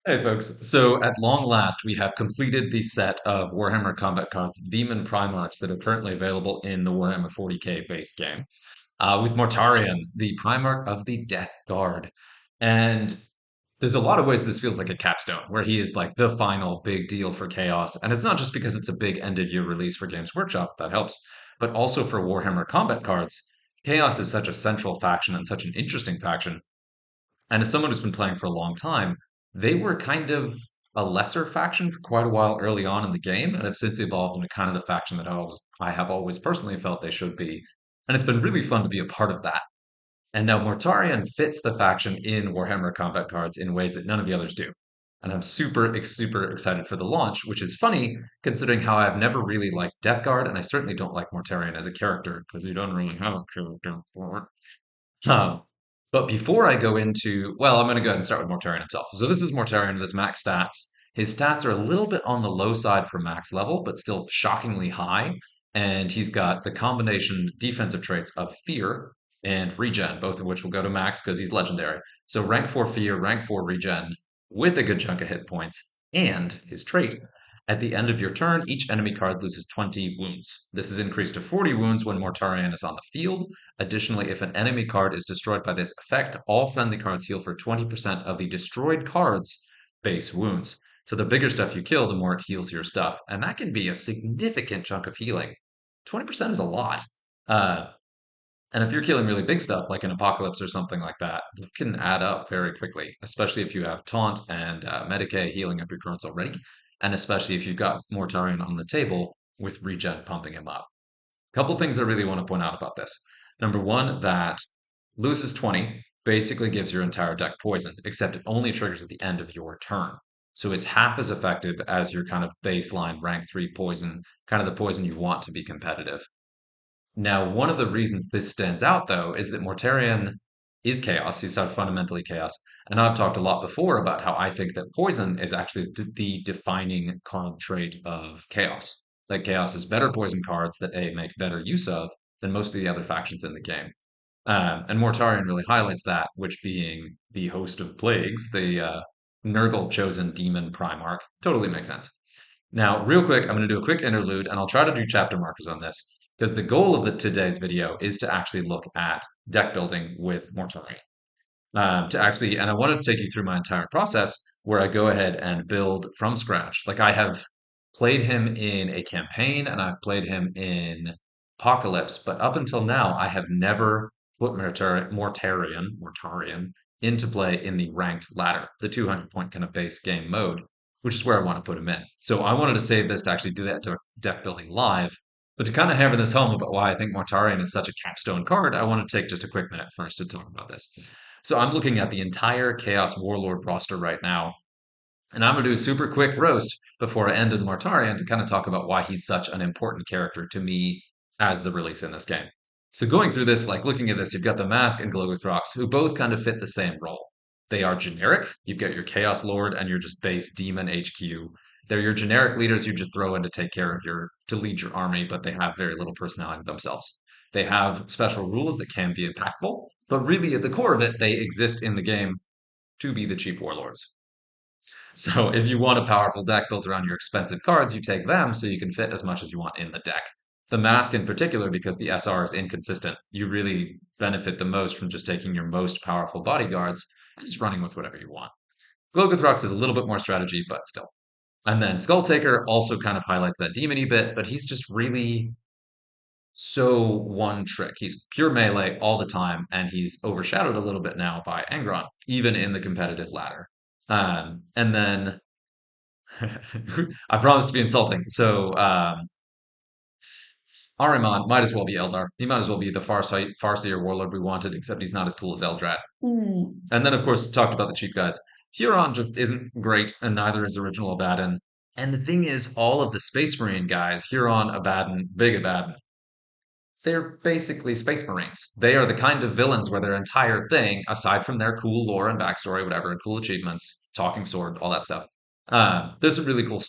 Hey folks, so at long last we have completed the set of Warhammer Combat Cards Demon Primarchs that are currently available in the Warhammer 40k base game. With Mortarion, the Primarch of the Death Guard. And there's a lot of ways this feels like a capstone, where he is like the final big deal for Chaos. And it's not just because it's a big end of year release for Games Workshop, that helps, but also for Warhammer Combat Cards. Chaos is such a central faction and such an interesting faction, and as someone who's been playing for a long time, they were kind of a lesser faction for quite a while early on in the game, and have since evolved into kind of the faction that I have always personally felt they should be. And it's been really fun to be a part of that. And now Mortarion fits the faction in Warhammer Combat Cards in ways that none of the others do. And I'm super excited for the launch, which is funny considering how I've never really liked Death Guard, and I certainly don't like Mortarion as a character because you don't really have a character for it. Um, but before I go into, well, I'm going to go ahead and start with Mortarion himself. So this is Mortarion with his max stats. His stats are a little bit on the low side for max level, but still shockingly high. And he's got the combination defensive traits of Fear and Regen, both of which will go to max because he's legendary. So rank 4 Fear, rank 4 Regen, with a good chunk of hit points, and his trait. At the end of your turn, each enemy card loses 20 wounds. This is increased to 40 wounds when Mortarion is on the field. Additionally, if an enemy card is destroyed by this effect, all friendly cards heal for 20% of the destroyed card's base wounds. So the bigger stuff you kill, the more it heals your stuff. And that can be a significant chunk of healing. 20% is a lot. Uh, and if you're killing really big stuff, like an apocalypse or something like that, it can add up very quickly, especially if you have taunt and Medicae healing up your cards already, and especially if you've got Mortarion on the table with regen pumping him up. Couple things I really want to point out about this. Number one, that loses 20 basically gives your entire deck poison, except it only triggers at the end of your turn. So it's half as effective as your kind of baseline rank 3 poison, kind of the poison you want to be competitive. Now, one of the reasons this stands out, though, is that Mortarion is chaos. He's sort of fundamentally chaos. And I've talked a lot before about how I think that poison is actually the defining card trait of chaos. That chaos is better poison cards that A make better use of than most of the other factions in the game. And Mortarion really highlights that, which being the host of plagues, the Nurgle chosen demon Primarch, totally makes sense. Now, real quick, I'm going to do a quick interlude, and I'll try to do chapter markers on this, because the goal of today's video is to actually look at deck building with Mortarion. And I wanted to take you through my entire process where I go ahead and build from scratch. Like I have played him in a campaign and I've played him in Apocalypse, but up until now, I have never put Mortarion into play in the ranked ladder, the 200 point kind of base game mode, which is where I want to put him in. So I wanted to save this to actually do that deck building live. But to kind of hammer this home about why I think Mortarion is such a capstone card, I want to take just a quick minute first to talk about this. So I'm looking at the entire Chaos Warlord roster right now, and I'm going to do a super quick roast before I end in Mortarion to kind of talk about why he's such an important character to me as the release in this game. So going through this, like looking at this, you've got the Mask and Glogothrox, who both kind of fit the same role. They are generic. You've got your Chaos Lord and your just base Demon HQ. They're your generic leaders you just throw in to take care of to lead your army, but they have very little personality themselves. They have special rules that can be impactful, but really at the core of it, they exist in the game to be the cheap warlords. So if you want a powerful deck built around your expensive cards, you take them so you can fit as much as you want in the deck. The Mask in particular, because the SR is inconsistent, you really benefit the most from just taking your most powerful bodyguards and just running with whatever you want. Glogothrox is a little bit more strategy, but still. And then Skulltaker also kind of highlights that demony bit, but he's just really so one trick. He's pure melee all the time, and he's overshadowed a little bit now by Angron, even in the competitive ladder. And then I promise to be insulting. So Ahriman might as well be Eldar. He might as well be the Farseer warlord we wanted, except he's not as cool as Eldrat. And then, of course, talked about the cheap guys. Huron just isn't great, and neither is original Abaddon. And the thing is, all of the Space Marine guys, Huron, Abaddon, Big Abaddon, they're basically Space Marines. They are the kind of villains where their entire thing, aside from their cool lore and backstory, whatever, and cool achievements, talking sword, all that stuff, there's some really cool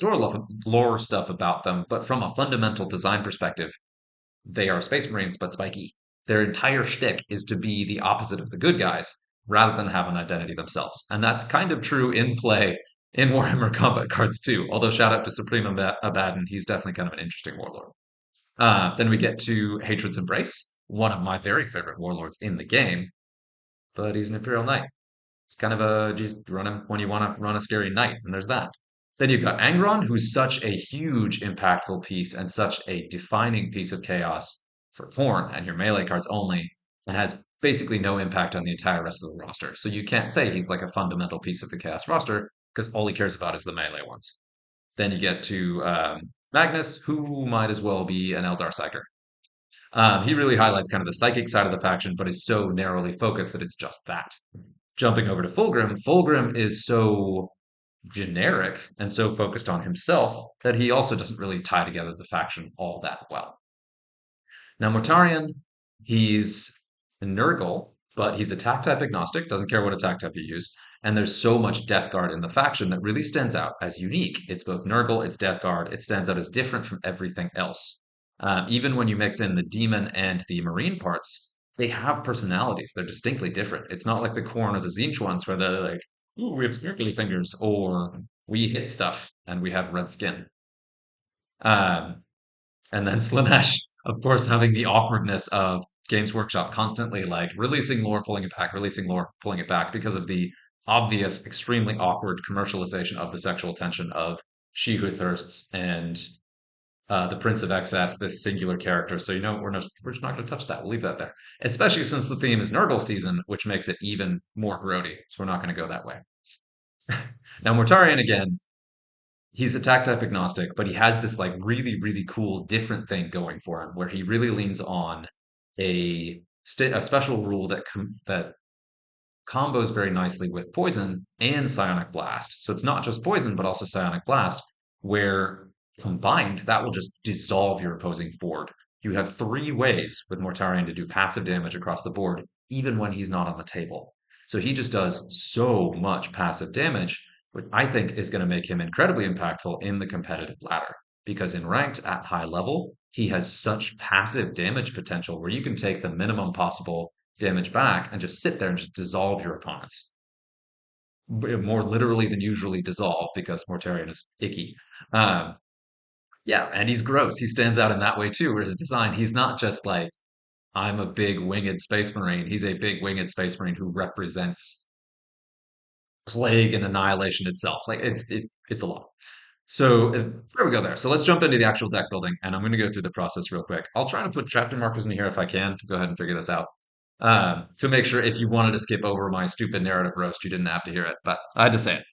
lore stuff about them. But from a fundamental design perspective, they are Space Marines, but spiky. Their entire shtick is to be the opposite of the good guys rather than have an identity themselves. And that's kind of true in play in Warhammer Combat Cards too. Although shout out to Supreme Abaddon, he's definitely kind of an interesting warlord. Then we get to Hatred's Embrace, one of my very favorite warlords in the game, but he's an Imperial Knight. It's kind of a just run him when you want to run a scary knight, and there's that. Then you've got Angron, who's such a huge, impactful piece and such a defining piece of chaos for Khorne and your melee cards only, and has basically no impact on the entire rest of the roster. So you can't say he's like a fundamental piece of the chaos roster because all he cares about is the melee ones. Then you get to Magnus, who might as well be an Eldar Psyker. He really highlights kind of the psychic side of the faction, but is so narrowly focused that it's just that. Jumping over to Fulgrim, Fulgrim is so generic and so focused on himself that he also doesn't really tie together the faction all that well. Now, Mortarion, he's Nurgle, but he's attack type agnostic, doesn't care what attack type you use. And there's so much Death Guard in the faction that really stands out as unique. It's both Nurgle, it's Death Guard, it stands out as different from everything else. Even when you mix in the demon and the marine parts, they have personalities. They're distinctly different. It's not like the Khorne or the Tzeentch ones where they're like, ooh, we have sparkly fingers, or we hit stuff and we have red skin. Um, and then Slanesh, of course, having the awkwardness of Games Workshop constantly like releasing lore, pulling it back, releasing lore, pulling it back because of the obvious, extremely awkward commercialization of the sexual tension of She Who Thirsts and the Prince of Excess, this singular character. So, we're just not going to touch that. We'll leave that there. Especially since the theme is Nurgle season, which makes it even more grody. So, we're not going to go that way. Now, Mortarion again, he's attack type agnostic, but he has this like really, really cool different thing going for him where he really leans on a special rule that combos very nicely with poison and psionic blast. So it's not just poison, but also psionic blast, where combined that will just dissolve your opposing board. You have three ways with Mortarion to do passive damage across the board, even when he's not on the table. So he just does so much passive damage, which I think is going to make him incredibly impactful in the competitive ladder. Because in ranked at high level, he has such passive damage potential where you can take the minimum possible damage back and just sit there and just dissolve your opponents. More literally than usually dissolve because Mortarion is icky. Um, yeah, and he's gross. He stands out in that way too, where his design, he's not just like, I'm a big winged space marine. He's a big winged space marine who represents plague and annihilation itself. Like it's a lot. So there we go there. So let's jump into the actual deck building, and I'm going to go through the process real quick. I'll try to put chapter markers in here if I can to go ahead and figure this out. To make sure if you wanted to skip over my stupid narrative roast, you didn't have to hear it, but I had to say it.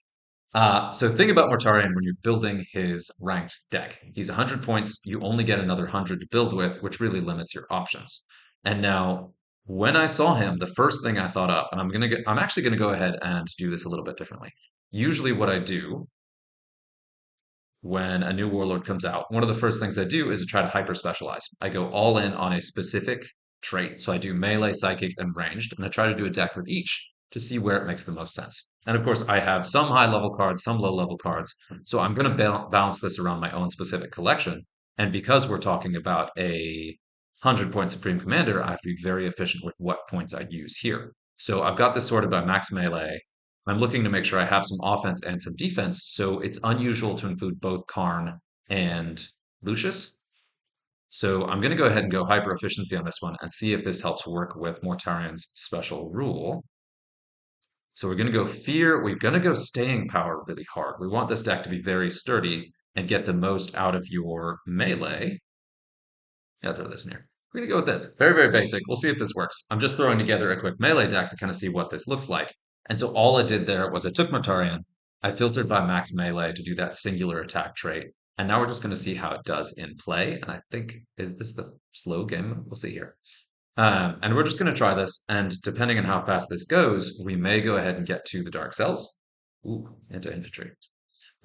So think about Mortarion when you're building his ranked deck. He's 100 points. You only get another 100 to build with, which really limits your options. And now, when I saw him, the first thing I thought up, and I'm actually gonna go ahead and do this a little bit differently. Usually, what I do when a new warlord comes out, one of the first things I do is to try to hyper specialize. I go all in on a specific trait. So I do melee, psychic, and ranged, and I try to do a deck with each to see where it makes the most sense. And of course, I have some high level cards, some low level cards. So I'm going to balance this around my own specific collection. And because we're talking about a 100-point Supreme Commander, I have to be very efficient with what points I use here. So I've got this sorted by max melee. I'm looking to make sure I have some offense and some defense, so it's unusual to include both Karn and Lucius. So I'm going to go ahead and go hyper efficiency on this one and see if this helps work with Mortarion's special rule. So we're going to go fear. We're going to go staying power really hard. We want this deck to be very sturdy and get the most out of your melee. Yeah, throw this in here. We're going to go with this. Very, very basic. We'll see if this works. I'm just throwing together a quick melee deck to kind of see what this looks like. And so all I did there was I took Mortarion, I filtered by max melee to do that singular attack trait. And now we're just going to see how it does in play. And I think, is this the slow game? We'll see here. And we're just going to try this. And depending on how fast this goes, we may go ahead and get to the Dark Cells. Ooh, anti-infantry.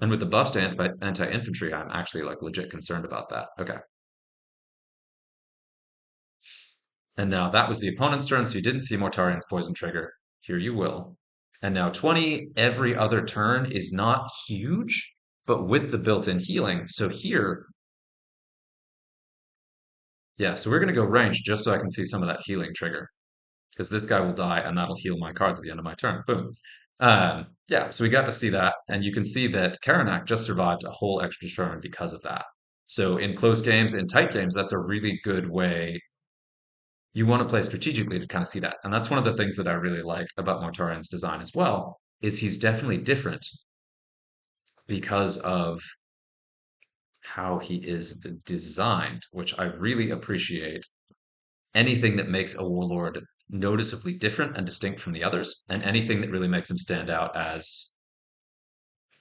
And with the buffs to anti-infantry, I'm actually like legit concerned about that. Okay. And now that was the opponent's turn, so you didn't see Mortarion's poison trigger. Here you will. And now 20 every other turn is not huge, but with the built-in healing. So here, yeah, so we're going to go range just so I can see some of that healing trigger. Because this guy will die, and that'll heal my cards at the end of my turn. Boom. Yeah, so we got to see that, and you can see that Karanak just survived a whole extra turn because of that. So in close games, in tight games, that's a really good way. You want to play strategically to kind of see that. And that's one of the things that I really like about Mortarion's design as well, is he's definitely different because of how he is designed, which I really appreciate. Anything that makes a warlord noticeably different and distinct from the others, and anything that really makes him stand out as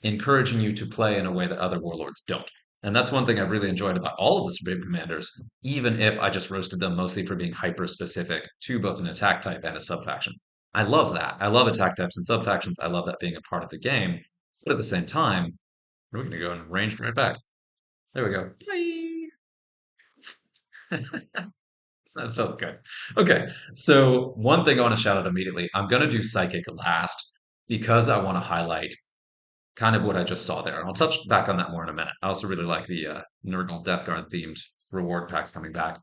encouraging you to play in a way that other warlords don't. And that's one thing I really enjoyed about all of the Supreme Commanders, even if I just roasted them mostly for being hyper specific to both an attack type and a subfaction. I love that. I love attack types and subfactions. I love that being a part of the game. But at the same time, we're going to go and range right back. There we go. That felt good. Okay, so one thing I want to shout out immediately. I'm going to do Psychic last because I want to highlight kind of what I just saw there. And I'll touch back on that more in a minute. I also really like the Nurgle Death Guard themed reward packs coming back.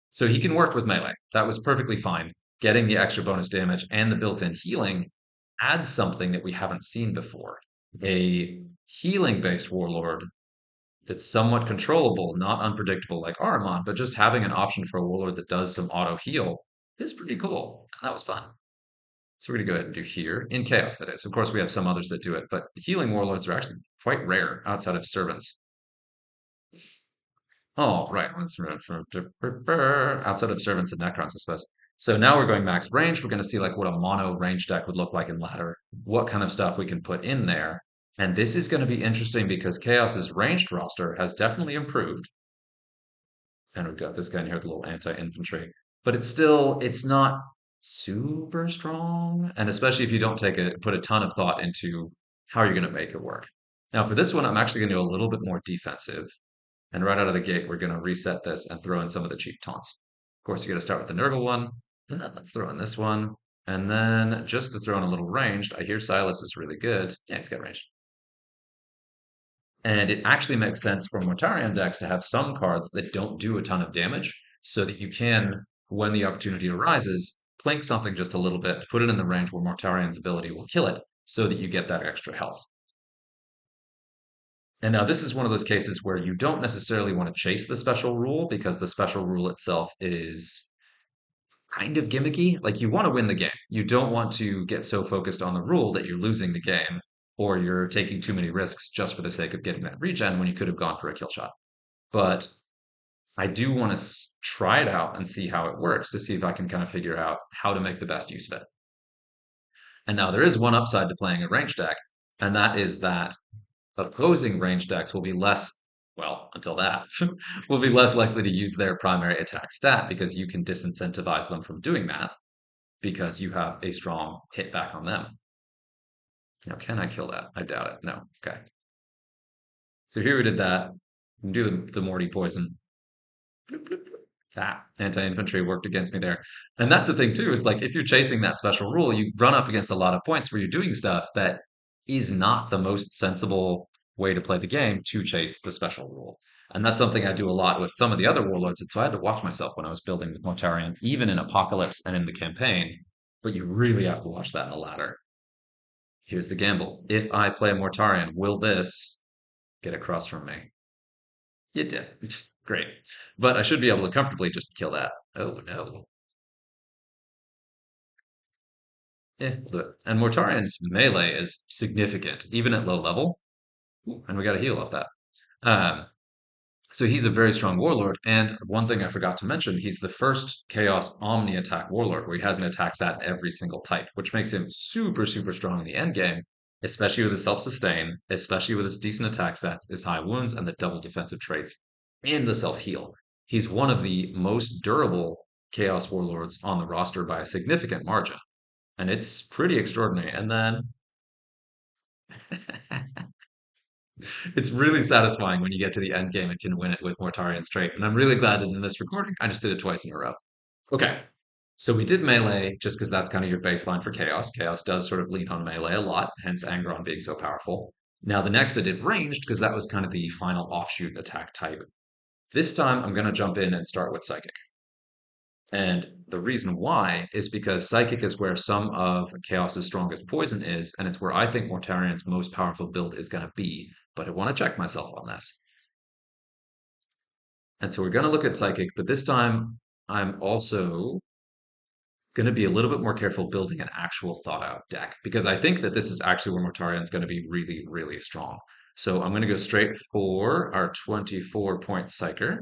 So he can work with melee. That was perfectly fine. Getting the extra bonus damage and the built-in healing adds something that we haven't seen before. A healing-based warlord that's somewhat controllable, not unpredictable like Aramon, but just having an option for a warlord that does some auto heal is pretty cool. And that was fun. So we're going to go ahead and do here in Chaos, that is. Of course, we have some others that do it, but healing warlords are actually quite rare outside of servants. Oh, right. Outside of servants and necrons, I suppose. So now we're going max range. We're going to see like what a mono range deck would look like in ladder, what kind of stuff we can put in there. And this is going to be interesting because Chaos's ranged roster has definitely improved. And we've got this guy in here with a little anti-infantry. But it's not super strong. And especially if you don't put a ton of thought into how you're going to make it work. Now, for this one, I'm actually going to do a little bit more defensive. And right out of the gate, we're going to reset this and throw in some of the cheap taunts. Of course, you got to start with the Nurgle one. And then let's throw in this one. And then just to throw in a little ranged, I hear Silas is really good. Yeah, he's got ranged. And it actually makes sense for Mortarion decks to have some cards that don't do a ton of damage so that you can, when the opportunity arises, plink something just a little bit, put it in the range where Mortarion's ability will kill it so that you get that extra health. And now this is one of those cases where you don't necessarily want to chase the special rule because the special rule itself is kind of gimmicky. Like you want to win the game. You don't want to get so focused on the rule that you're losing the game or you're taking too many risks just for the sake of getting that regen when you could have gone for a kill shot. But I do want to try it out and see how it works to see if I can kind of figure out how to make the best use of it. And now there is one upside to playing a range deck, and that is that opposing range decks will be less, well, until that, will be less likely to use their primary attack stat because you can disincentivize them from doing that because you have a strong hit back on them. Now, can I kill that? I doubt it. No. Okay. So here we did that. Do the Morty poison. Bloop, bloop, bloop. That anti-infantry worked against me there. And that's the thing too, is like if you're chasing that special rule, you run up against a lot of points where you're doing stuff that is not the most sensible way to play the game to chase the special rule. And that's something I do a lot with some of the other warlords. And so I had to watch myself when I was building the Mortarion, even in Apocalypse and in the campaign. But you really have to watch that in a ladder. Here's the gamble. If I play a Mortarion, will this get across from me? It did. It's great. But I should be able to comfortably just kill that. Oh no. Yeah, we'll do it. And Mortarion's melee is significant, even at low level. Ooh, and we got a heal off that. Um, so he's a very strong warlord. And one thing I forgot to mention, he's the first Chaos Omni attack warlord where he has an attack stat every single type, which makes him super, super strong in the end game, especially with his self-sustain, especially with his decent attack stats, his high wounds, and the double defensive traits, and the self-heal. He's one of the most durable Chaos Warlords on the roster by a significant margin. And it's pretty extraordinary. And then it's really satisfying when you get to the end game and can win it with Mortarion straight. And I'm really glad that in this recording, I just did it twice in a row. Okay. So we did melee just because that's kind of your baseline for Chaos. Chaos does sort of lean on melee a lot, hence Angron being so powerful. Now the next I did ranged because that was kind of the final offshoot attack type. This time I'm going to jump in and start with Psychic. And the reason why is because Psychic is where some of Chaos's strongest poison is, and it's where I think Mortarion's most powerful build is going to be. But I want to check myself on this. And so we're going to look at Psychic, but this time I'm also going to be a little bit more careful building an actual thought out deck because I think that this is actually where Mortarion's going to be really, really strong. So I'm going to go straight for our 24-point Psyker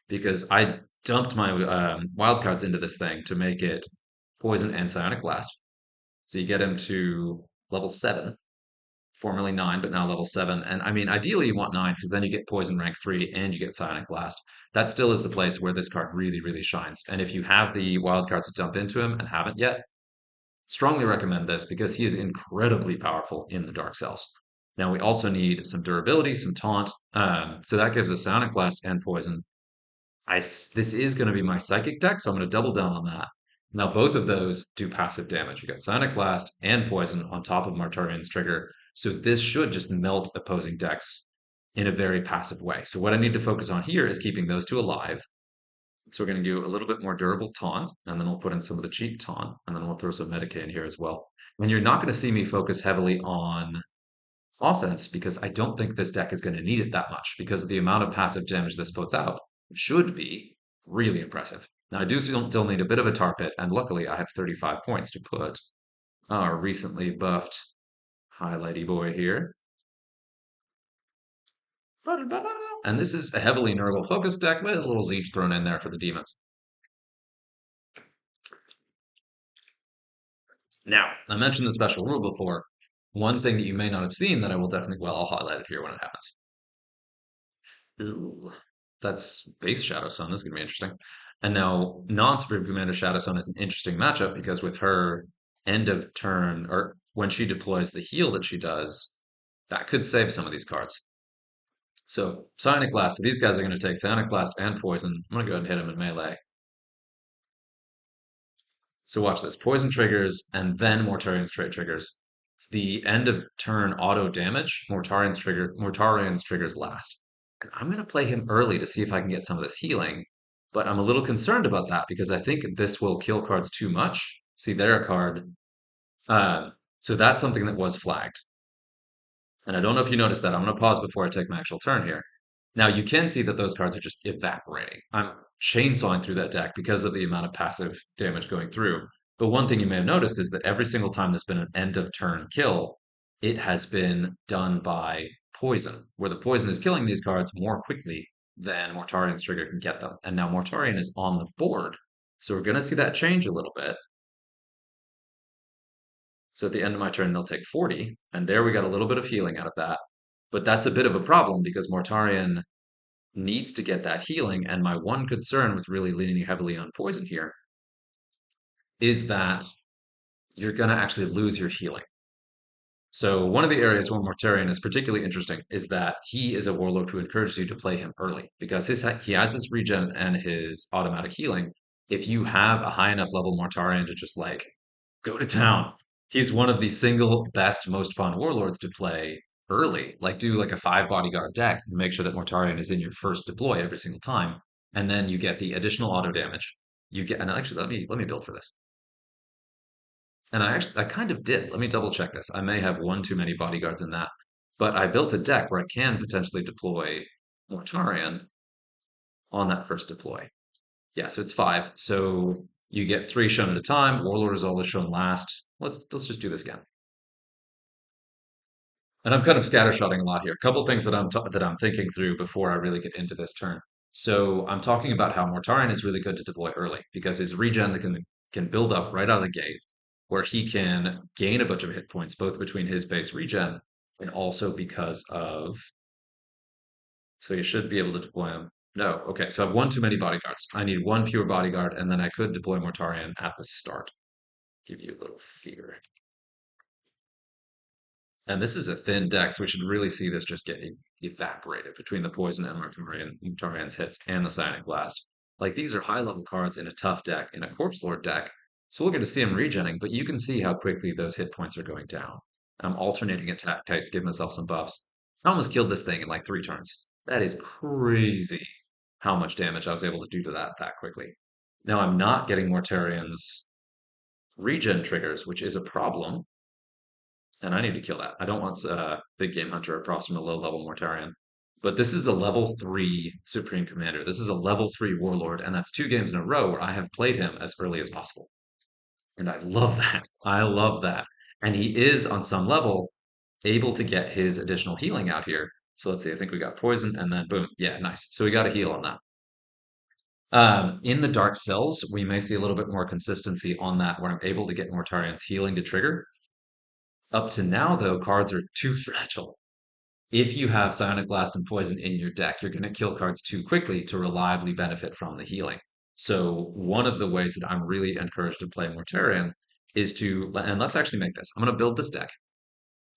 because I dumped my wild cards into this thing to make it poison and psionic blast. So you get him to level 7, formerly 9, but now level 7. And I mean, ideally you want 9 because then you get poison rank 3 and you get psionic blast. That still is the place where this card really, really shines. And if you have the wild cards to dump into him and haven't yet, strongly recommend this because he is incredibly powerful in the Dark Cells. Now we also need some durability, some taunt. So that gives us psionic blast and poison. This is going to be my psychic deck, so I'm going to double down on that. Now both of those do passive damage. You got psionic blast and poison on top of Martarion's trigger, so this should just melt opposing decks in a very passive way. So what I need to focus on here is keeping those two alive. So we're going to do a little bit more durable taunt, and then we'll put in some of the cheap taunt, and then we'll throw some Medicae in here as well. And you're not going to see me focus heavily on offense because I don't think this deck is going to need it that much because the amount of passive damage this puts out should be really impressive. Now, I do still need a bit of a tar pit, and luckily I have 35 points to put our recently buffed highlighty boy here. And this is a heavily Nurgle focused deck with a little Zeech thrown in there for the demons. Now, I mentioned the special rule before. One thing that you may not have seen that I will definitely, well, I'll highlight it here when it happens. Ooh, that's base Shadow Sun. This is going to be interesting. And now, non-Supreme Commander Shadow Sun is an interesting matchup because with her end of turn, or when she deploys the heal that she does, that could save some of these cards. So, Psionic Blast. So these guys are going to take Psionic Blast and Poison. I'm going to go ahead and hit them in melee. So watch this. Poison triggers, and then Mortarion's trait triggers. The end of turn auto damage, Mortarion's triggers last. And I'm going to play him early to see if I can get some of this healing. But I'm a little concerned about that because I think this will kill cards too much. See, there a card. Uh, so that's something that was flagged. And I don't know if you noticed that. I'm going to pause before I take my actual turn here. Now you can see that those cards are just evaporating. I'm chainsawing through that deck because of the amount of passive damage going through. But one thing you may have noticed is that every single time there's been an end of turn kill, it has been done by poison, where the poison is killing these cards more quickly than Mortarion's trigger can get them. And now Mortarion is on the board. So we're going to see that change a little bit. So at the end of my turn, they'll take 40. And there we got a little bit of healing out of that. But that's a bit of a problem because Mortarion needs to get that healing. And my one concern with really leaning heavily on poison here is that you're going to actually lose your healing. So one of the areas where Mortarion is particularly interesting is that he is a warlord who encourages you to play him early because he has his regen and his automatic healing. If you have a high enough level Mortarion to just like go to town, he's one of the single best, most fun warlords to play early. Like do like a 5 bodyguard deck and make sure that Mortarion is in your first deploy every single time, and then you get the additional auto damage. You get, and actually let me build for this. And I kind of did. Let me double check this. I may have one too many bodyguards in that. But I built a deck where I can potentially deploy Mortarion on that first deploy. Yeah, so it's 5. So you get 3 shown at a time. Warlord is always shown last. Let's just do this again. And I'm kind of scattershotting a lot here. A couple things that I'm thinking through before I really get into this turn. So I'm talking about how Mortarion is really good to deploy early because his regen can build up right out of the gate, where he can gain a bunch of hit points both between his base regen and also because of. So you should be able to deploy him. No, okay. So I have one too many bodyguards. I need one fewer bodyguard, and then I could deploy Mortarion at the start. Give you a little fear. And this is a thin deck, so we should really see this just get evaporated between the Poison and Mortarion's hits and the Psionic Blast. Like, these are high-level cards in a tough deck, in a Corpse Lord deck, so we're going to see them regenning, but you can see how quickly those hit points are going down. I'm alternating attack types to give myself some buffs. I almost killed this thing in like 3 turns. That is crazy how much damage I was able to do to that quickly. Now I'm not getting Mortarion's regen triggers, which is a problem, and I need to kill that. I don't want Big Game Hunter across from a low level Mortarion. But this is a level 3 Supreme Commander. This is a level 3 Warlord, and that's 2 games in a row where I have played him as early as possible. And I love that. I love that. And he is, on some level, able to get his additional healing out here. So let's see, I think we got poison, and then boom. Yeah, nice. So we got a heal on that. In the Dark Cells, we may see a little bit more consistency on that, where I'm able to get Mortarion's healing to trigger. Up to now, though, cards are too fragile. If you have Psionic Blast and Poison in your deck, you're going to kill cards too quickly to reliably benefit from the healing. So one of the ways that I'm really encouraged to play Mortarion is to, and let's actually make this. I'm going to build this deck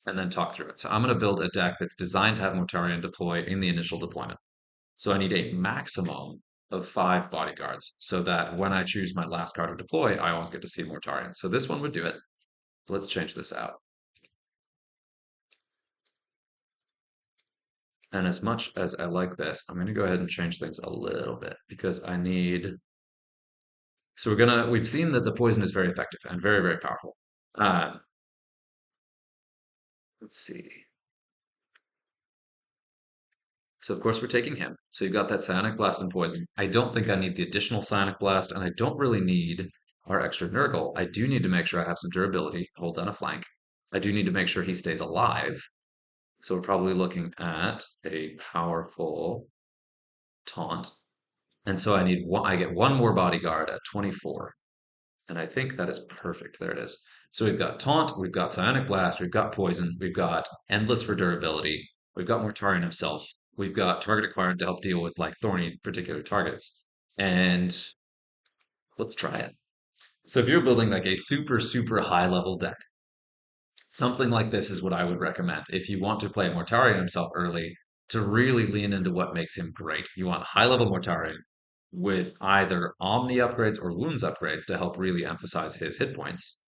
and then talk through it. So I'm going to build a deck that's designed to have Mortarion deploy in the initial deployment. So I need a maximum of 5 bodyguards so that when I choose my last card to deploy, I always get to see Mortarion. So this one would do it. Let's change this out. And as much as I like this, I'm going to go ahead and change things a little bit because I need. So we've seen that the poison is very effective and very, very powerful. Uh, let's see. So of course we're taking him. So you've got that Psionic Blast and Poison. I don't think I need the additional Psionic Blast, and I don't really need our extra Nurgle. I do need to make sure I have some durability, hold down a flank. I do need to make sure he stays alive. So we're probably looking at a powerful taunt. And so I get one more bodyguard at 24. And I think that is perfect. There it is. So we've got taunt, we've got psionic blast, we've got poison, we've got endless for durability, we've got Mortarion himself, we've got target acquired to help deal with like thorny particular targets. And let's try it. So if you're building like a super, super high level deck, something like this is what I would recommend. If you want to play Mortarion himself early, to really lean into what makes him great. You want high level Mortarion with either Omni upgrades or Wounds upgrades to help really emphasize his hit points.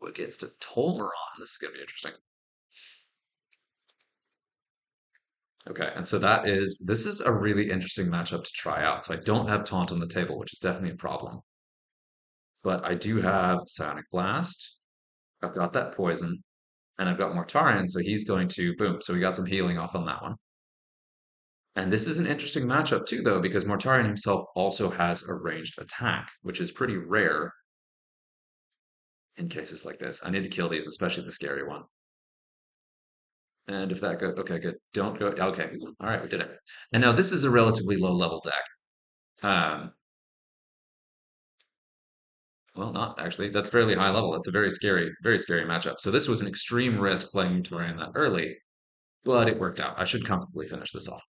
Against a Tolmeron, this is going to be interesting. Okay, and so this is a really interesting matchup to try out. So I don't have Taunt on the table, which is definitely a problem. But I do have Psionic Blast. I've got that Poison. And I've got Mortarion, so he's going to boom. So we got some healing off on that one. And this is an interesting matchup too, though, because Mortarion himself also has a ranged attack, which is pretty rare in cases like this. I need to kill these, especially the scary one. And if that goes, okay, good. Don't go. Okay, all right, we did it. And now this is a relatively low level deck. Um, well, not actually. That's fairly high level. That's a very scary matchup. So this was an extreme risk playing Mortarion that early, but it worked out. I should comfortably finish this off.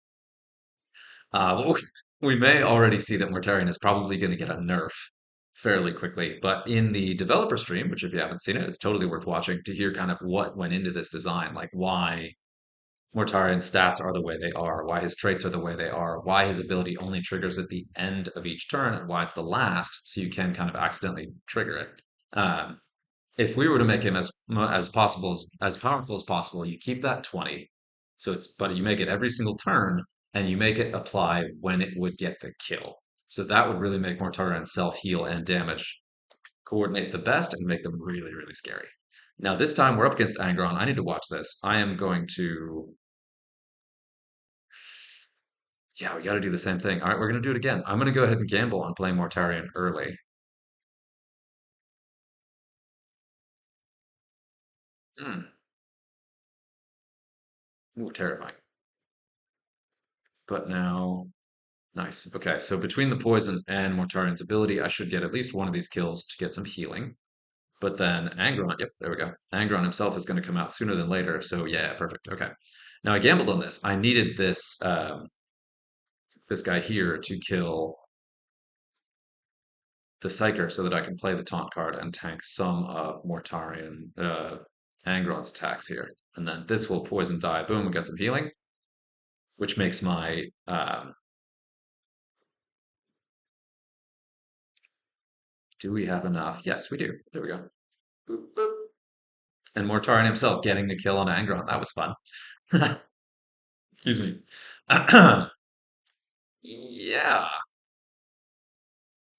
Uh, we may already see that Mortarion is probably going to get a nerf fairly quickly, but in the developer stream, which if you haven't seen it, it's totally worth watching to hear kind of what went into this design, like why Mortarion's stats are the way they are, why his traits are the way they are, why his ability only triggers at the end of each turn, and why it's the last, so you can kind of accidentally trigger it. Um, if we were to make him as possible as powerful as possible, you keep that 20. So but you make it every single turn, and you make it apply when it would get the kill. So that would really make Mortarion self heal and damage coordinate the best and make them really, really scary. Now this time we're up against Angron. I need to watch this. I am going to. Yeah, we got to do the same thing. All right, we're going to do it again. I'm going to go ahead and gamble on playing Mortarion early. Hmm. Ooh, terrifying. But now, nice. Okay, so between the poison and Mortarion's ability, I should get at least one of these kills to get some healing. But then Angron, yep, there we go. Angron himself is going to come out sooner than later. So yeah, perfect. Okay. Now I gambled on this. I needed this guy here to kill the Psyker so that I can play the taunt card and tank some of Mortarion, Angron's attacks here. And then this will poison die. Boom, we got some healing, which makes my do we have enough? Yes, we do. There we go. Boop, boop. And Mortarion himself getting the kill on Angron. That was fun. Excuse me. Yeah.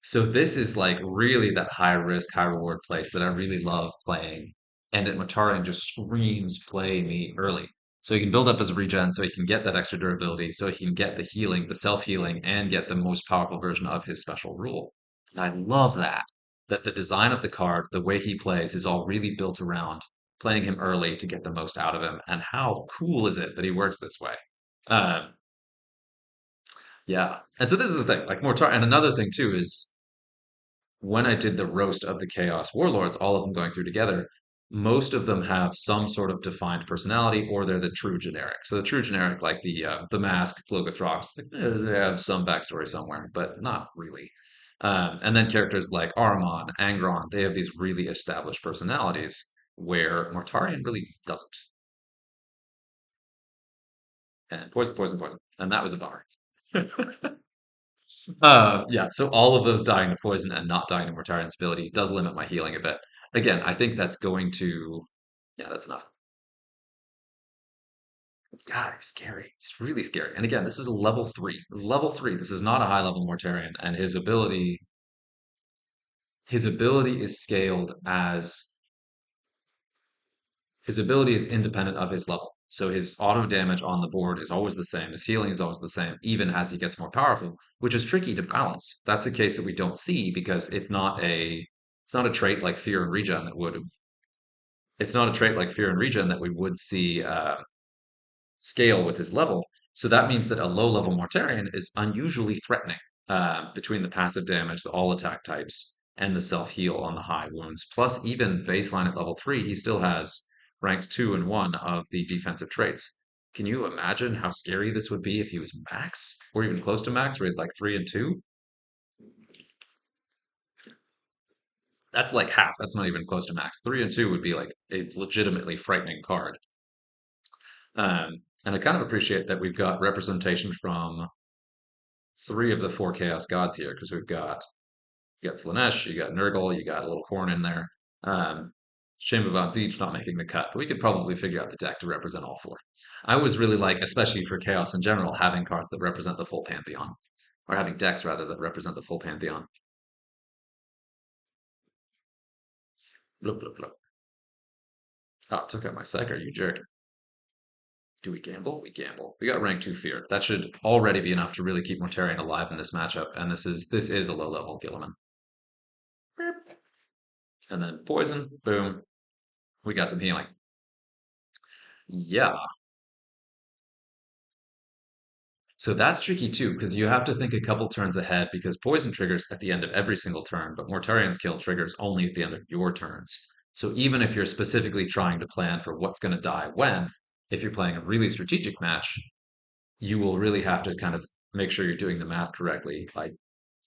So this is like really that high risk, high reward place that I really love playing. And that Mortarion just screams play me early. So he can build up his regen, so he can get that extra durability, so he can get the healing, the self-healing, and get the most powerful version of his special rule. And I love that. That the design of the card, the way he plays, is all really built around playing him early to get the most out of him. And how cool is it that he works this way? Um, yeah. And so this is the thing, like Mortar, and another thing too is when I did the roast of the Chaos Warlords, all of them going through together, most of them have some sort of defined personality, or they're the true generic. So the true generic, like the Mask, Flogothrox, they have some backstory somewhere, but not really. And then characters like Aramon, Angron, they have these really established personalities, where Mortarion really doesn't. And poison, poison, poison, and that was a bummer. Yeah, so all of those dying to poison and not dying to Mortarion's ability does limit my healing a bit. Again, I think that's going to, yeah, that's enough. God, it's scary. It's really scary. And again, this is a level three. This is level three. This is not a high level Mortarion, and his ability is scaled as his ability is independent of his level. So his auto damage on the board is always the same. His healing is always the same, even as he gets more powerful, which is tricky to balance. That's a case that we don't see because it's not a trait like fear and regen that would it's not a trait like fear and regen that we would see scale with his level. So that means that a low level Mortarion is unusually threatening between the passive damage, the all attack types, and the self heal on the high wounds. Plus, even baseline at level three, he still has ranks two and one of the defensive traits. Can you imagine how scary this would be if he was max or even close to max, where he had like three and two? That's like half. That's not even close to max. Three and two would be like a legitimately frightening card. And I kind of appreciate that we've got representation from three of the four Chaos Gods here, because you got Slanesh, you got Nurgle, you got a little Horn in there. Shame about Zeech not making the cut, but we could probably figure out the deck to represent all four. I always really like, especially for Chaos in general, having cards that represent the full Pantheon, or having decks rather that represent the full Pantheon. Blup, blup, blup. Oh, took out my Psyker, you jerk. Do we gamble? We gamble. We got rank 2 Fear. That should already be enough to really keep Mortarion alive in this matchup, and this is a low level Gilliman. And then poison, boom. We got some healing. Yeah. So that's tricky too, because you have to think a couple turns ahead because poison triggers at the end of every single turn, but Mortarion's kill triggers only at the end of your turns. So even if you're specifically trying to plan for what's going to die when, if you're playing a really strategic match, you will really have to kind of make sure you're doing the math correctly by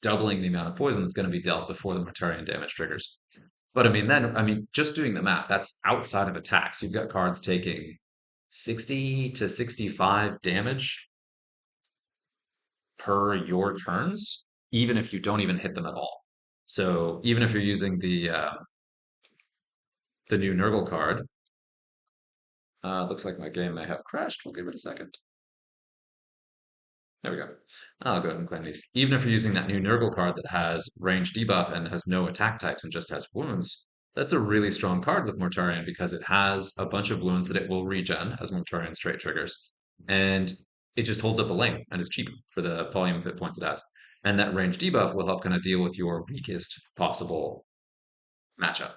doubling the amount of poison that's going to be dealt before the Mortarion damage triggers. But I mean, just doing the math, that's outside of attacks. You've got cards taking 60 to 65 damage per your turns, even if you don't even hit them at all. So even if you're using the new Nurgle card, looks like my game may have crashed. We'll give it a second. There we go. I'll go ahead and claim these. Even if you're using that new Nurgle card that has range debuff and has no attack types and just has wounds, that's a really strong card with Mortarion because it has a bunch of wounds that it will regen as Mortarion's trait triggers. And it just holds up a lane and is cheap for the volume of hit points it has. And that range debuff will help kind of deal with your weakest possible matchup.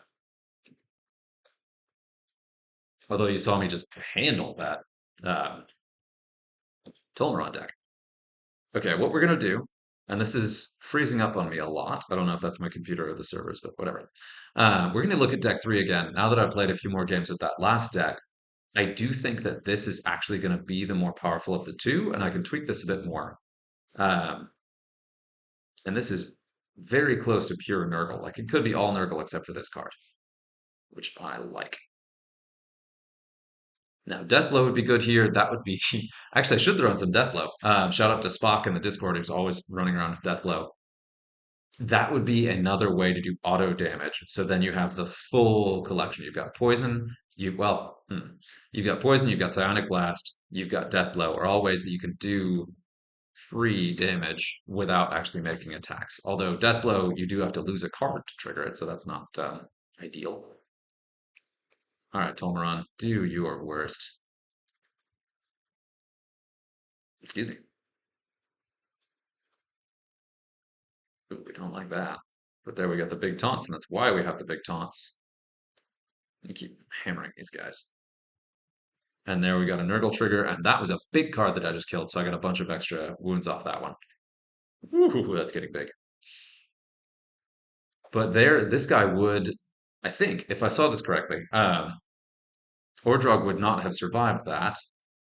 Although you saw me just handle that um, Tolmaron deck. Okay, what we're gonna do, and this is freezing up on me a lot. I don't know if that's my computer or the servers, but whatever. We're gonna look at deck three again. Now that I've played a few more games with that last deck, I do think that this is actually gonna be the more powerful of the two, and I can tweak this a bit more. Um, and this is very close to pure Nurgle. Like it could be all Nurgle except for this card, which I like. Now, Deathblow would be good here. That would be actually I should throw in some Deathblow. Shout out to Spock in the Discord who's always running around with Deathblow. That would be another way to do auto damage. So then you have the full collection. You've got poison, you've got poison, you've got psionic blast, you've got death blow, are all ways that you can do free damage without actually making attacks. Although Death Blow, you do have to lose a card to trigger it, so that's not ideal. All right, Tolmaron, do your worst. Excuse me. Ooh, we don't like that. But there we got the big taunts, and that's why we have the big taunts. You keep hammering these guys. And there we got a Nurgle trigger, and that was a big card that I just killed, so I got a bunch of extra wounds off that one. Ooh, that's getting big. But there, this guy would, I think, if I saw this correctly, Ordrog would not have survived that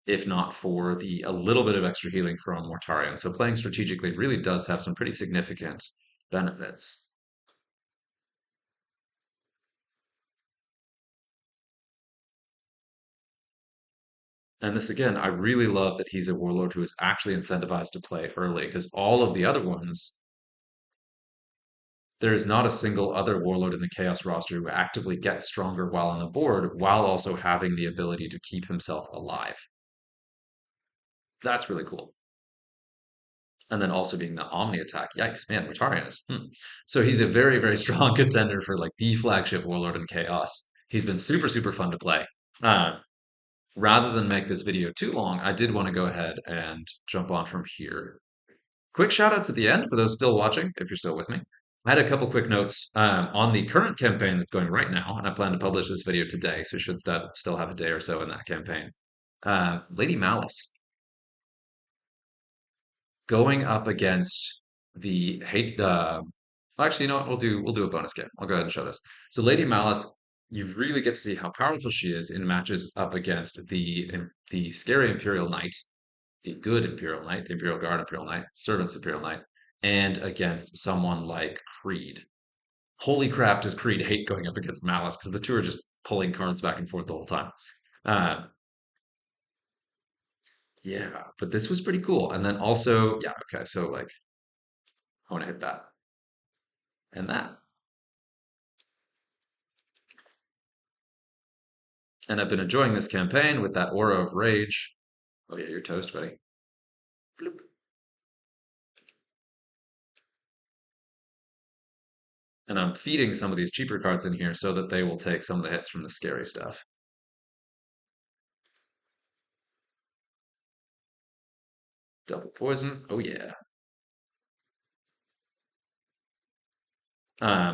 if not for the a little bit of extra healing from Mortarion. So playing strategically really does have some pretty significant benefits. And this again, I really love that he's a warlord who is actually incentivized to play early because all of the other ones, there is not a single other warlord in the Chaos roster who actively gets stronger while on the board while also having the ability to keep himself alive. That's really cool. And then also being the Omni attack. Yikes, man, Mortarion is. So he's a very, very strong contender for like the flagship warlord in Chaos. He's been super, super fun to play. Uh, rather than make this video too long, I did want to go ahead and jump on from here. Quick shout outs at the end for those still watching, if you're still with me. I had a couple quick notes on the current campaign that's going right now, and I plan to publish this video today, so should still have a day or so in that campaign. Lady Malys going up against the hate. Actually, you know what? We'll do a bonus game. I'll go ahead and show this. So Lady Malys, you really get to see how powerful she is in matches up against the scary Imperial Knight, the good Imperial Knight, the Imperial Guard Imperial Knight, Servants Imperial Knight, and against someone like Creed. Holy crap, does Creed hate going up against Malys because the two are just pulling cards back and forth the whole time. Uh, yeah, but this was pretty cool. And then also, yeah, okay, so like I want to hit that and that. And I've been enjoying this campaign with that aura of rage. Oh yeah, you're toast, buddy. Bloop. And I'm feeding some of these cheaper cards in here so that they will take some of the hits from the scary stuff. Double poison. Oh yeah.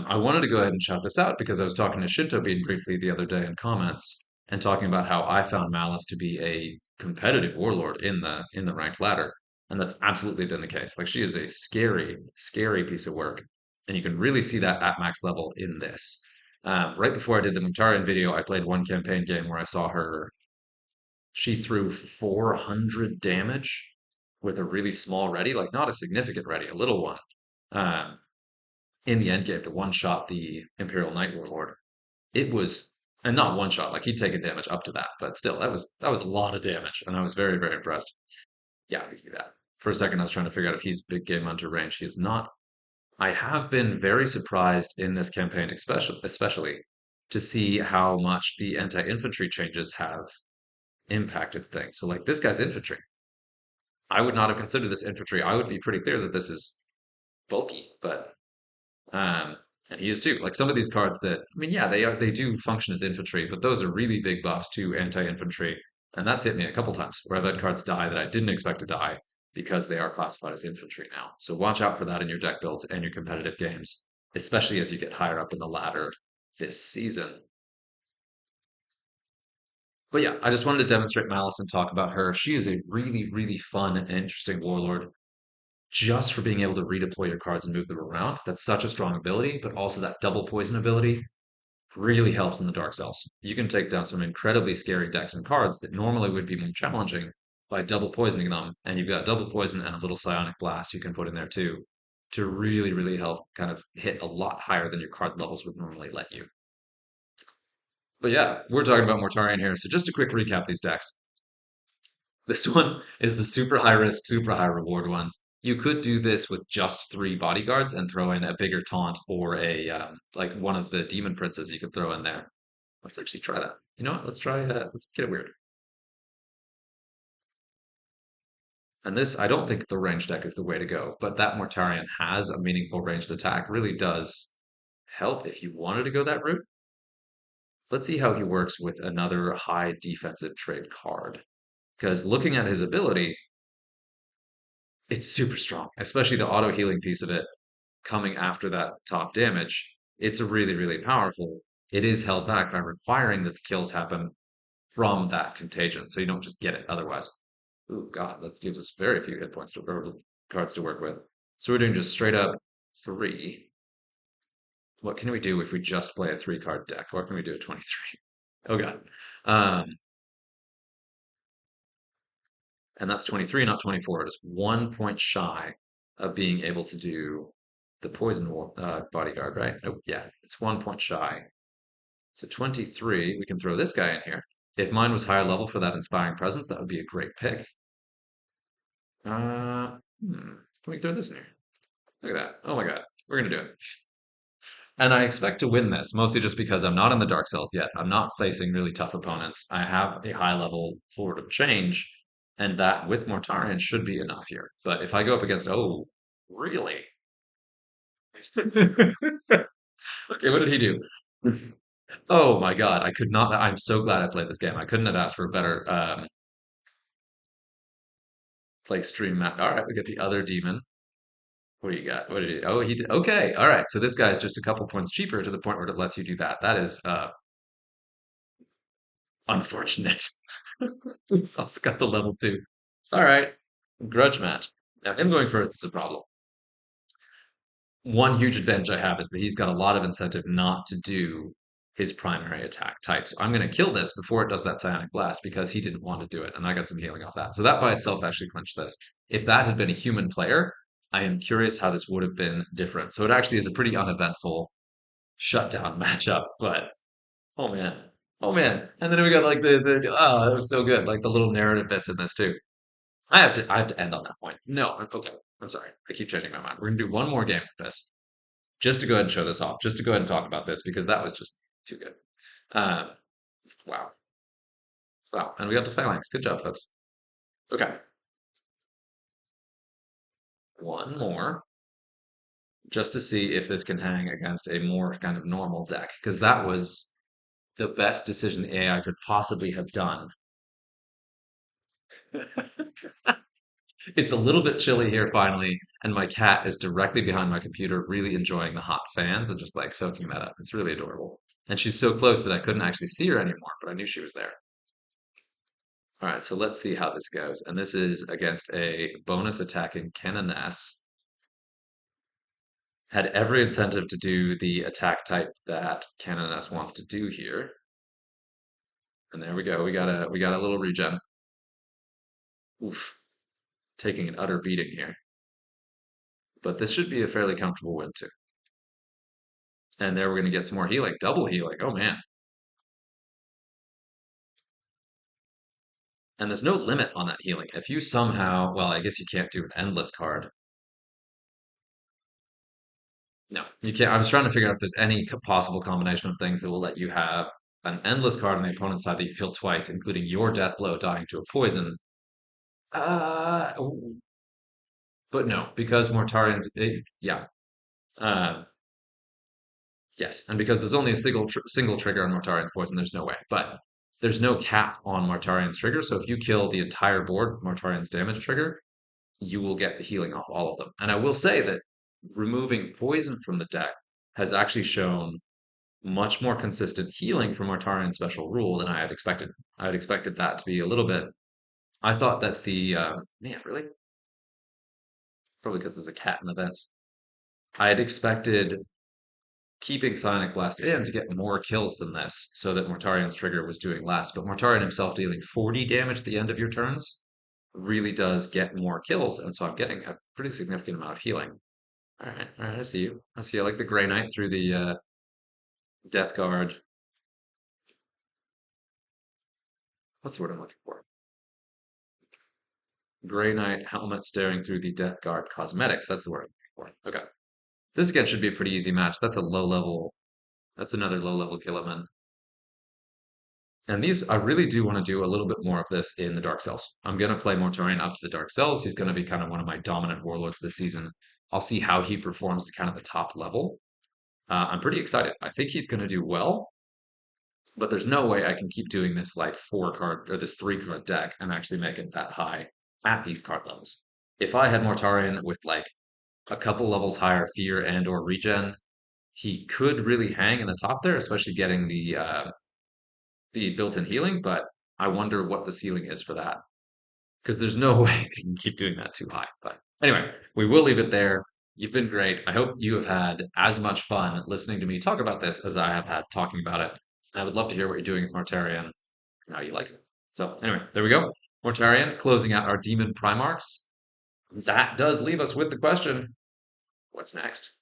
I wanted to go ahead and shout this out because I was talking to Shinto Bean briefly the other day in comments and talking about how I found Malys to be a competitive warlord in the ranked ladder, and that's absolutely been the case. Like she is a scary, scary piece of work, and you can really see that at max level in this. Right before I did the Mortarion video, I played one campaign game where I saw her. She threw 400 damage with a really small ready, like not a significant ready, a little one. Um, in the end game to one shot the Imperial Knight Warlord. It was and not one shot, like he'd taken damage up to that, but still that was a lot of damage, and I was very, very impressed. Yeah, I do that. For a second I was trying to figure out if he's big game hunter range. He is not. I have been very surprised in this campaign, especially to see how much the anti-infantry changes have impacted things. So like this guy's infantry. I would not have considered this infantry. I would be pretty clear that this is bulky, but Um, and he is too. Like some of these cards that, I mean, yeah, they do function as infantry, but those are really big buffs to anti-infantry. And that's hit me a couple times where I've had cards die that I didn't expect to die because they are classified as infantry now. So watch out for that in your deck builds and your competitive games, especially as you get higher up in the ladder this season. But yeah, I just wanted to demonstrate Malice and talk about her. She is a really, really fun and interesting warlord just for being able to redeploy your cards and move them around. That's such a strong ability, but also that double poison ability really helps in the Dark Cells. You can take down some incredibly scary decks and cards that normally would be more challenging by double poisoning them. And you've got double poison and a little psionic blast you can put in there too to really, really help kind of hit a lot higher than your card levels would normally let you. But yeah, we're talking about Mortarion here. So just a quick recap these decks. This one is the super high risk, super high reward one. You could do this with just three bodyguards and throw in a bigger taunt or a like one of the demon princes you could throw in there. Let's actually try that. You know what? Let's try. Let's get it weird. And this, I don't think the ranged deck is the way to go, but that Mortarion has a meaningful ranged attack really does help if you wanted to go that route. Let's see how he works with another high defensive trait card. Because looking at his ability, it's super strong, especially the auto healing piece of it coming after that top damage. It's really, really powerful. It is held back by requiring that the kills happen from that contagion, so you don't just get it otherwise. Oh God, that gives us very few hit points to or cards to work with. So we're doing just straight up three. What can we do if we just play a three-card deck? What can we do at 23? Oh God. Um, and that's 23, not 24. It is 1 point shy of being able to do the poison bodyguard, right? Oh, yeah, it's 1 point shy. So 23, we can throw this guy in here. If mine was higher level for that Inspiring Presence, that would be a great pick. Let me throw this in here. Look at that. Oh my God, we're gonna do it. And I expect to win this, mostly just because I'm not in the Dark Cells yet. I'm not facing really tough opponents. I have a high level Lord of Change, and that with Mortarion should be enough here. But if I go up against, oh, really? Okay, what did he do? Oh my God, I could not. I'm so glad I played this game. I couldn't have asked for a better like stream map. All right, we get the other demon. What do you got? What did he? Oh, he did. Okay, all right. So this guy's just a couple points cheaper to the point where it lets you do that. That is unfortunate. He's also got the level two. All right, grudge match. Now him going for it is a problem. One huge advantage I have is that he's got a lot of incentive not to do his primary attack type. So I'm going to kill this before it does that psionic blast because he didn't want to do it, and I got some healing off that. So that by itself actually clinched this. If that had been a human player, I am curious how this would have been different. So it actually is a pretty uneventful shutdown matchup. But oh man, oh man, and then we got like the oh, that was so good. Like the little narrative bits in this too. I have to end on that point. No, okay. I'm sorry. I keep changing my mind. We're gonna do one more game with this, just to go ahead and show this off, just to go ahead and talk about this because that was just too good. Um, wow, wow, and we got to phalanx. Good job, folks. Okay, one more, just to see if this can hang against a more kind of normal deck because that was the best decision the AI could possibly have done. It's a little bit chilly here finally, and my cat is directly behind my computer, really enjoying the hot fans and just like soaking that up. It's really adorable. And she's so close that I couldn't actually see her anymore, but I knew she was there. All right, so let's see how this goes. And this is against a bonus attacking Canoness. Had every incentive to do the attack type that Canoness wants to do here. And there we go. We got a little regen. Oof. Taking an utter beating here. But this should be a fairly comfortable win too. And there we're going to get some more healing. Double healing. Oh man. And there's no limit on that healing. If you somehow, well, I guess you can't do an endless card. No, you can't. I was trying to figure out if there's any possible combination of things that will let you have an endless card on the opponent's side that you kill twice, including your death blow dying to a poison. Uh, but no, because Mortarion's, yeah, uh, yes, and because there's only a single trigger on Mortarion's poison, there's no way. But there's no cap on Mortarion's trigger, so if you kill the entire board with Mortarion's damage trigger, you will get the healing off all of them. And I will say that removing poison from the deck has actually shown much more consistent healing from Mortarion special rule than I had expected. I had expected that to be a little bit. I thought that the man really probably because there's a cat in the vents. I had expected keeping Psionic Blast in to get more kills than this, so that Mortarion's trigger was doing less. But Mortarion himself dealing 40 damage at the end of your turns really does get more kills, and so I'm getting a pretty significant amount of healing. All right, I see you. I see you like the Grey Knight through the Death Guard. What's the word I'm looking for? Grey Knight helmet staring through the Death Guard cosmetics. That's the word I'm looking for. Okay. This again should be a pretty easy match. That's a low level. That's another low level Killerman. And these, I really do want to do a little bit more of this in the Dark Cells. I'm going to play Mortarion up to the Dark Cells. He's going to be kind of one of my dominant warlords this season. I'll see how he performs to kind of the top level. I'm pretty excited. I think he's going to do well, but there's no way I can keep doing this like 4 card or this 3 card deck and actually make it that high at these card levels. If I had Mortarion with like a couple levels higher fear and or regen, he could really hang in the top there, especially getting the built-in healing, but I wonder what the ceiling is for that because there's no way you can keep doing that too high. But anyway, we will leave it there. You've been great. I hope you have had as much fun listening to me talk about this as I have had talking about it. And I would love to hear what you're doing with Mortarion and how you like it. So anyway, there we go. Mortarion closing out our Demon Primarchs. That does leave us with the question, what's next?